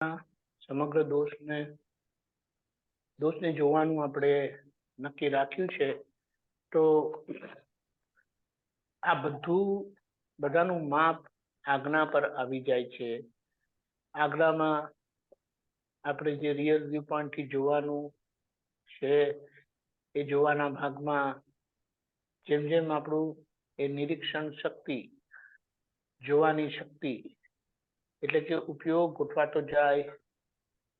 સમગ્ર દોષને જોવાનું આપણે નક્કી રાખ્યું છે. તો આ બધાનું માપ આજ્ઞા પર આવી જાય છે. આજ્ઞામાં આપણે જે રિયલ વ્યૂ પોઈન્ટ થી જોવાનું છે એ જોવાના ભાગમાં જેમ જેમ આપણું એ નિરીક્ષણ શક્તિ, જોવાની શક્તિ એટલે કે ઉપયોગ ગોઠવાતો જાય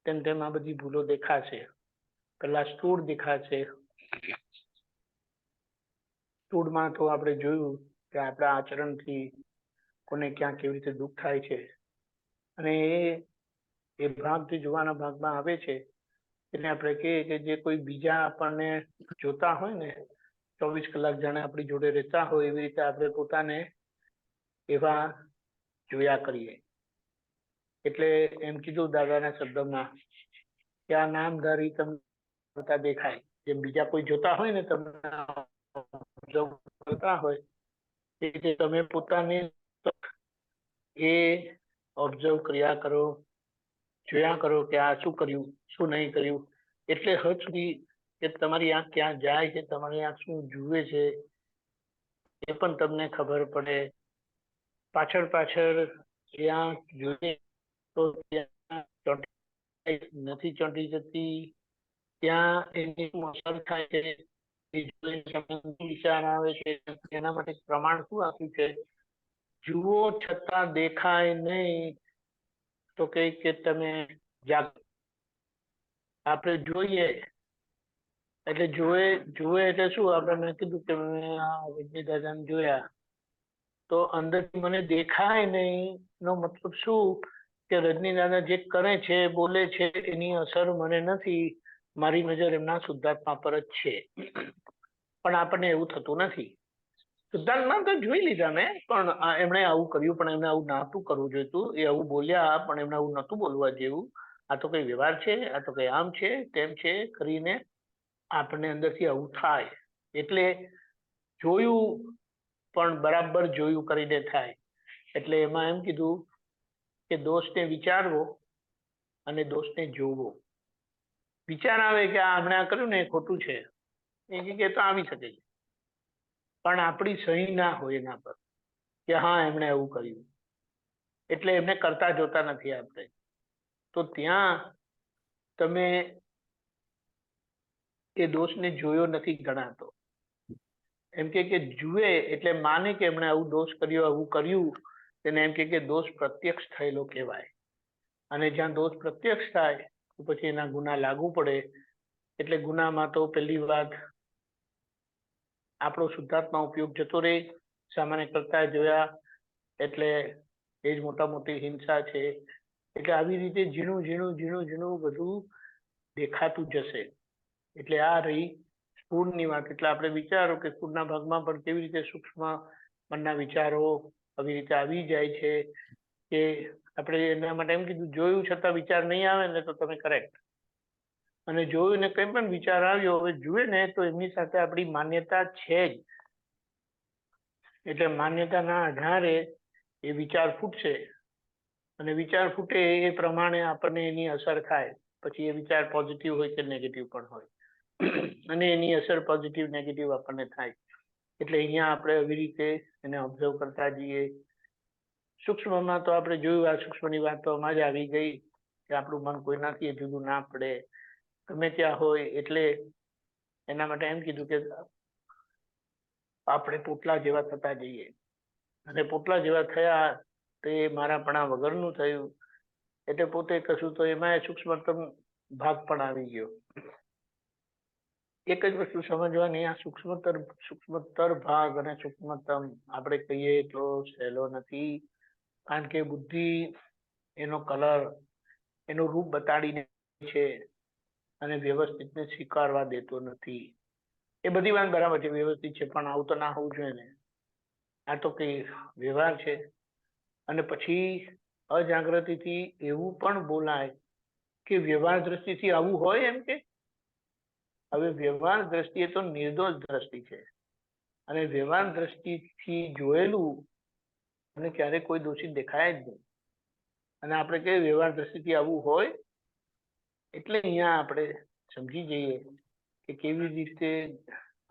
તેમ તેમ આ બધી ભૂલો દેખાશે. પેલા સ્થૂળ દેખાશે. સ્થૂળમાં તો આપણે જોયું કે આપણા આચરણથી કોને ક્યાં કેવી રીતે દુઃખ થાય છે, અને એ ભાગથી જોવાના ભાગમાં આવે છે. એટલે આપણે કહીએ કે જે કોઈ બીજા આપણને જોતા હોય ને, 24 કલાક જાણે આપણી જોડે રહેતા હોય એવી રીતે આપણે પોતાને એવા જોયા કરીએ. એટલે એમ કીધું દાદાના શબ્દમાં કે આ નામધારી તમને દેખાય, જેમ બીજા કોઈ જોતા હોય ને તમને જોતા હોય એ રીતે તમે પોતાને એ ઓબ્ઝર્વ કર્યા કરો, જોયા કરો કે આ શું કર્યું, શું નહીં કર્યું. એટલે હદ સુધી કે તમારી આંખ ક્યાં જાય છે, તમારી આંખ શું જુએ છે એ પણ તમને ખબર પડે. પાછળ એ આંખ જોઈએ તો ત્યાં નથી ચોંટી જતી, ત્યાં એની અસર થાય છે. વિચાર આવે છે, એના માટે પ્રમાણ શું આપ્યું છે? જુઓ છતાં દેખાય નહીં તો કઈ કે તમે આપણે જોઈએ એટલે જોવે એટલે શું? આપણે મેં કીધું કે મેં આ વિજય દાદાને જોયા તો અંદરથી મને દેખાય નહીં નો મતલબ શું કે રજની દાદા જે કરે છે, બોલે છે એની અસર મને નથી. મારી નજર એમના શુદ્ધાત્મા પર જ છે. પણ આપણને એવું થતું નથી. શુદ્ધાત્મા તો જોઈ લીધા મેં, પણ એમણે આવું કર્યું, પણ એમણે આવું નહોતું કરવું જોઈતું. એ આવું બોલ્યા પણ એમણે આવું નહોતું બોલવા જેવું. આ તો કઈ વ્યવહાર છે, આ તો કઈ આમ છે તેમ છે કરીને આપણને અંદરથી આવું થાય. એટલે જોયું પણ બરાબર જોયું કરીને થાય. એટલે એમાં એમ કીધું કે દોષને વિચારવો અને દોષને જોવો. વિચાર આવે કે આ હમણાં આ કર્યું ને એ ખોટું છે, એ જગ્યાએ તો આવી શકે છે, પણ આપણી સહી ના હોય એના પર કે હા એમણે એવું કર્યું, એટલે એમને કરતા જોતા નથી આપણે. તો ત્યાં તમે એ દોષને જોયો નથી ગણાતો. એમ કે જુએ એટલે માને કે એમણે આવું દોષ કર્યો, આવું કર્યું, તેને એમ કે દોષ પ્રત્યક્ષ થયેલો કહેવાય. અને જ્યાં દોષ પ્રત્યક્ષ થાય તો પછી એના ગુના લાગુ પડે. એટલે ગુનામાં તો પહેલી વાત આપણો શુદ્ધાત્મા ઉપયોગ જતો રહે. સામાન્ય કરતા જોયા એટલે એ જ મોટા મોટી હિંસા છે. એટલે આવી રીતે ઝીણું ઝીણું ઝીણું ઝીણું બધું દેખાતું જશે. એટલે આ રહી સ્થૂળની વાત. એટલે આપણે વિચારો કે સ્થૂળના ભાગમાં પણ કેવી રીતે સૂક્ષ્મ મનના વિચારો આવી રીતે આવી જાય છે કે આપણે એના માટે એમ કીધું જોયું છતાં વિચાર નહીં આવે ને તો તમે કરેક્ટ. અને જોયું ને કંઈ પણ વિચાર આવ્યો, હવે જુએ ને તો એમની સાથે આપણી માન્યતા છે જ. એટલે માન્યતાના આધારે એ વિચાર ફૂટશે, અને વિચાર ફૂટે એ પ્રમાણે આપણને એની અસર થાય. પછી એ વિચાર પોઝિટિવ હોય કે નેગેટિવ પણ હોય, અને એની અસર પોઝિટિવ નેગેટિવ આપણને થાય. એટલે અહીંયા આપણે આવી રીતે એને ઓબ્ઝર્વ કરતા જઈએ. સૂક્ષ્મમાં તો આપણે જોયું, આ સૂક્ષ્મની વાત તો આમાં જ આવી ગઈ કે આપણું મન કોઈનાથી જુદું ના પડે, ગમે ત્યાં હોય. એટલે એના માટે એમ કીધું કે આપણે પોટલા જેવા થતા જઈએ, અને પોટલા જેવા થયા તો એ મારાપણા વગરનું થયું. એટલે પોતે કશું તો એમાં સૂક્ષ્મતમ ભાગ પણ આવી ગયો. એક જ વસ્તુ સમજવાની, આ સૂક્ષ્મતર ભાગ અને સૂક્ષ્મતમ આપણે કહીએ તો સહેલો નથી. કારણ કે બુદ્ધિ એનો કલર, એનું રૂપ બતાડીને છે, અને વ્યવસ્થિતને સ્વીકારવા દેતો નથી. એ બધી વાત બરાબર છે, વ્યવસ્થિત છે, પણ આવું તો ના હોવું જોઈએ ને. આ તો કઈ વ્યવહાર છે. અને પછી અજાગૃતિથી એવું પણ બોલાય કે વ્યવહાર દ્રષ્ટિથી આવું હોય. એમ કે હવે વ્યવહાર દ્રષ્ટિએ તો નિર્દોષ દ્રષ્ટિ છે, અને વ્યવહાર દ્રષ્ટિથી જોયેલું અને ક્યારેક કોઈ દોષિત દેખાય જ નહીં. અને આપણે કઈ વ્યવહાર દ્રષ્ટિથી આવવું હોય એટલે અહીંયા આપણે સમજી જઈએ કે કેવી રીતે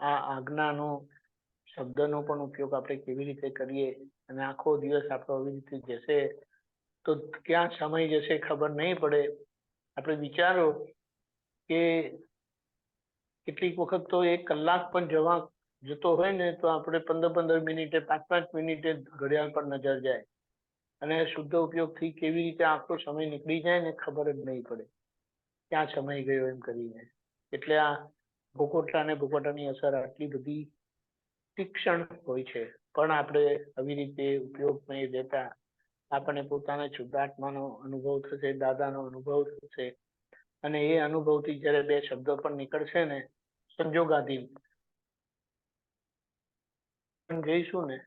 આ આજ્ઞાનો શબ્દનો પણ ઉપયોગ આપણે કેવી રીતે કરીએ અને આખો દિવસ આપણો આવી રીતે જશે તો ક્યાં સમય જશે ખબર નહીં પડે. આપણે વિચારો કે કેટલીક વખત તો 1 કલાક પણ જતો હોય ને તો આપણે 15 મિનિટે 5 મિનિટે ઘડિયાળ પર નજર જાય અને શુદ્ધ ઉપયોગથી કેવી રીતે આખો સમય નીકળી જાય ને ખબર જ નહીં પડે ક્યાં સમય ગયો એમ કરીને. એટલે આ ભોગવટા અને ભોગવટાની અસર આટલી બધી તીક્ષ્ણ હોય છે, પણ આપણે આવી રીતે ઉપયોગ નહીં દેતા આપણને પોતાના શુદ્ધાત્માનો અનુભવ થશે, દાદાનો અનુભવ થશે અને એ અનુભવથી જ્યારે 2 શબ્દો પણ નીકળશે ને સંજોગાધીન જઈશું ને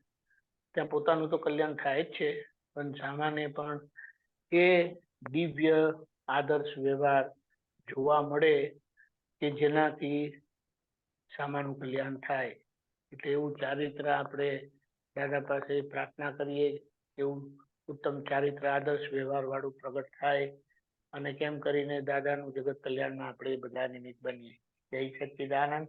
ત્યાં પોતાનું તો કલ્યાણ થાય જ છે, પણ સામાન્ય પણ એ દિવ્ય આદર્શ વ્યવહાર જોવા મળે કે જેનાથી સામાનું કલ્યાણ થાય. એટલે એવું ચારિત્ર આપણે દાદા પાસે પ્રાર્થના કરીએ, એવું ઉત્તમ ચારિત્ર આદર્શ વ્યવહાર વાળું પ્રગટ થાય અને કેમ કરીને દાદાનું જગત કલ્યાણમાં આપણે બધા નિમિત્ત બનીએ. જય સચ્ચિદાનંદ.